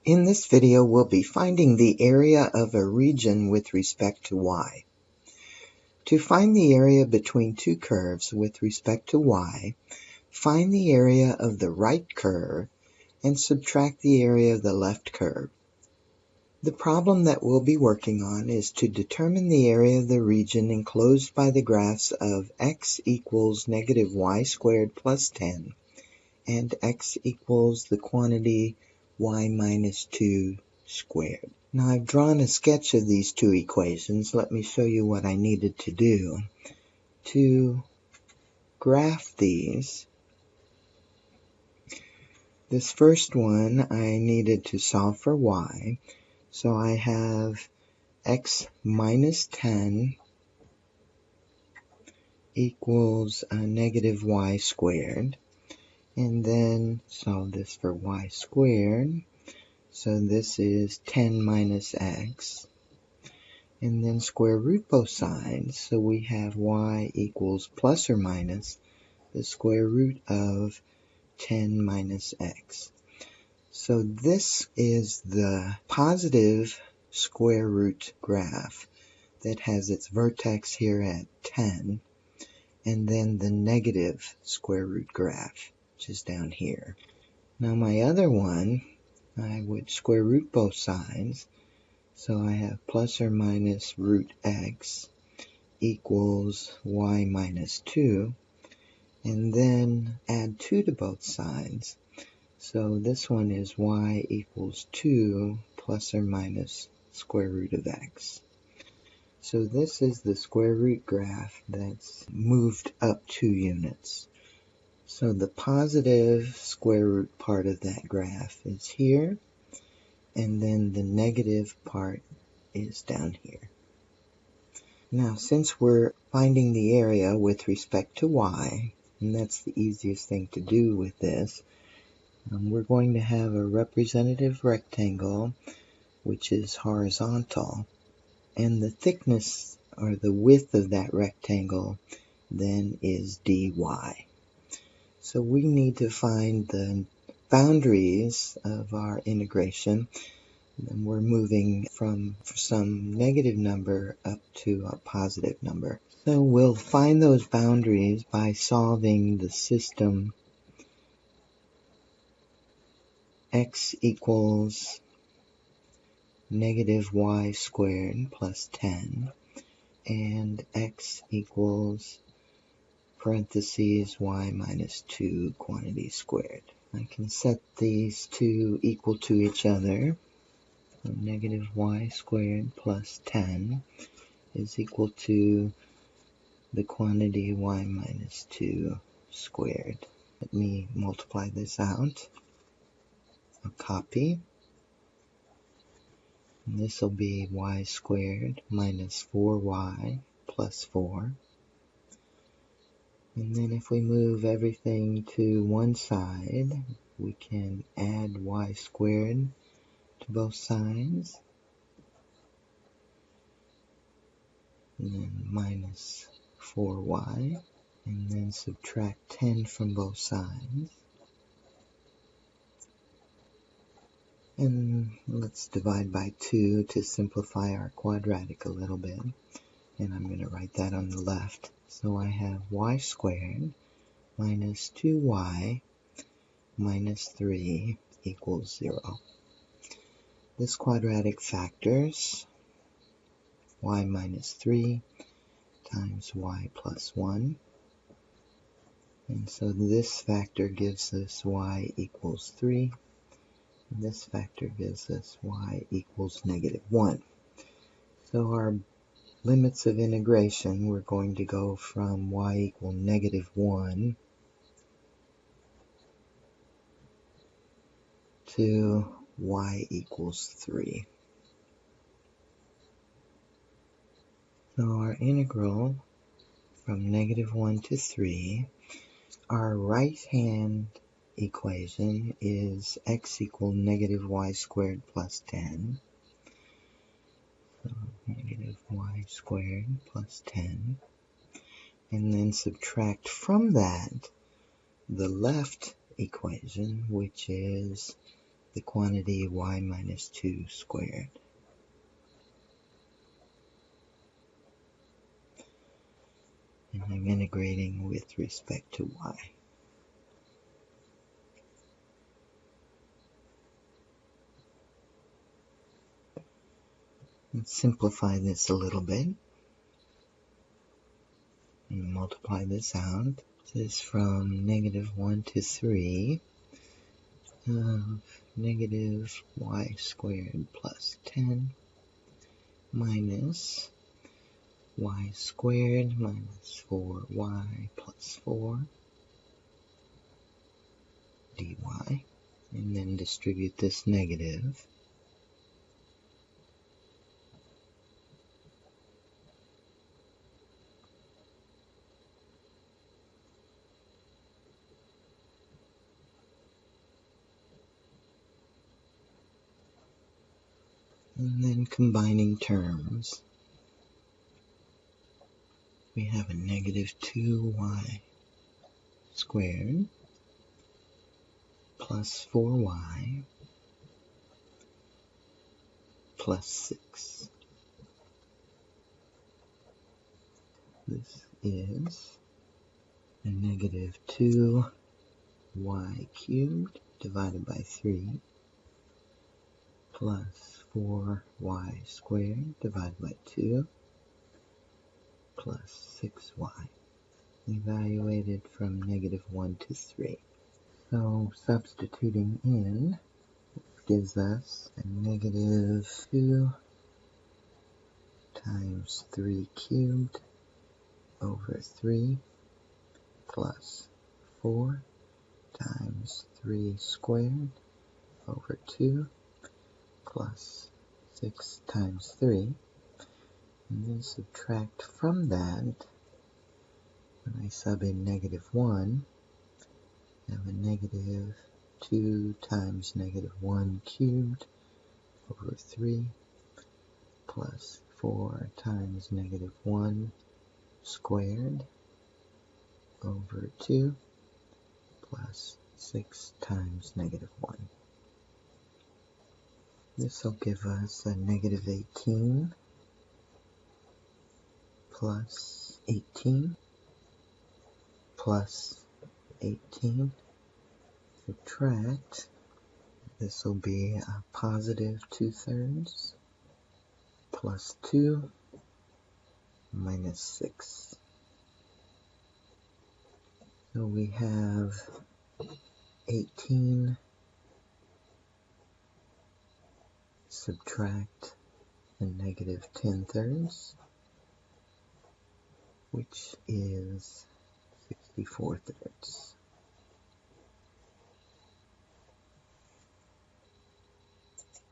In this video, we'll be finding the area of a region with respect to y. To find the area between two curves with respect to y, find the area of the right curve and subtract the area of the left curve. The problem that we'll be working on is to determine the area of the region enclosed by the graphs of x equals negative y squared plus 10 and x equals the quantity y minus 2 squared. Now I've drawn a sketch of these two equations. Let me show you what I needed to do. To graph these, this first one I needed to solve for y. So I have x minus 10 equals negative y squared. And then solve this for y squared. So this is 10 minus x. And then square root both sides. So we have y equals plus or minus the square root of 10 minus x. So this is the positive square root graph that has its vertex here at 10, and then the negative square root graph, which is down here. Now my other one, I would square root both sides. So I have plus or minus root x equals y minus 2, and then add 2 to both sides. So this one is y equals 2 plus or minus square root of x. So this is the square root graph that's moved up 2 units. So the positive square root part of that graph is here, and then the negative part is down here. Now, since we're finding the area with respect to y, and that's the easiest thing to do with this, we're going to have a representative rectangle which is horizontal, and the thickness or the width of that rectangle then is dy. So we need to find the boundaries of our integration. And we're moving from some negative number up to a positive number. So we'll find those boundaries by solving the system x equals negative y squared plus 10 and x equals parentheses y minus 2 quantity squared. I can set these two equal to each other. So negative y squared plus 10 is equal to the quantity y minus 2 squared. Let me multiply this out. I'll copy. And this will be y squared minus 4y plus 4. And then if we move everything to one side, we can add y squared to both sides. And then minus 4y. And then subtract 10 from both sides. And let's divide by 2 to simplify our quadratic a little bit. And I'm going to write that on the left. So I have y squared minus 2y minus 3 equals 0. This quadratic factors y minus 3 times y plus 1. And so this factor gives us y equals 3. And this factor gives us y equals negative 1. So our limits of integration, we're going to go from y equal negative 1 to y equals 3. So our integral from negative 1 to 3, our right-hand equation is x equal negative y squared plus 10. So negative y squared plus 10. And then subtract from that the left equation, which is the quantity y minus 2 squared. And I'm integrating with respect to y. Let's simplify this a little bit and multiply this out. This is from negative 1 to 3 of negative y squared plus 10 minus y squared minus 4y plus 4 dy, and then distribute this negative. And then combining terms, we have a negative 2y squared plus 4y plus 6. This is a negative 2y cubed divided by 3 plus 4y squared divided by 2 plus 6y, evaluated from negative 1 to 3. So substituting in gives us a negative 2 times 3 cubed over 3 plus 4 times 3 squared over 2 plus 6 times 3. And then subtract from that, when I sub in negative 1, I have a negative 2 times negative 1 cubed over 3 plus 4 times negative 1 squared over 2 plus 6 times negative 1. This will give us a negative 18 plus 18 plus 18. Subtract. This will be a positive 2/3 plus 2 minus 6. So we have 18 subtract a negative 10/3, which is 64/3.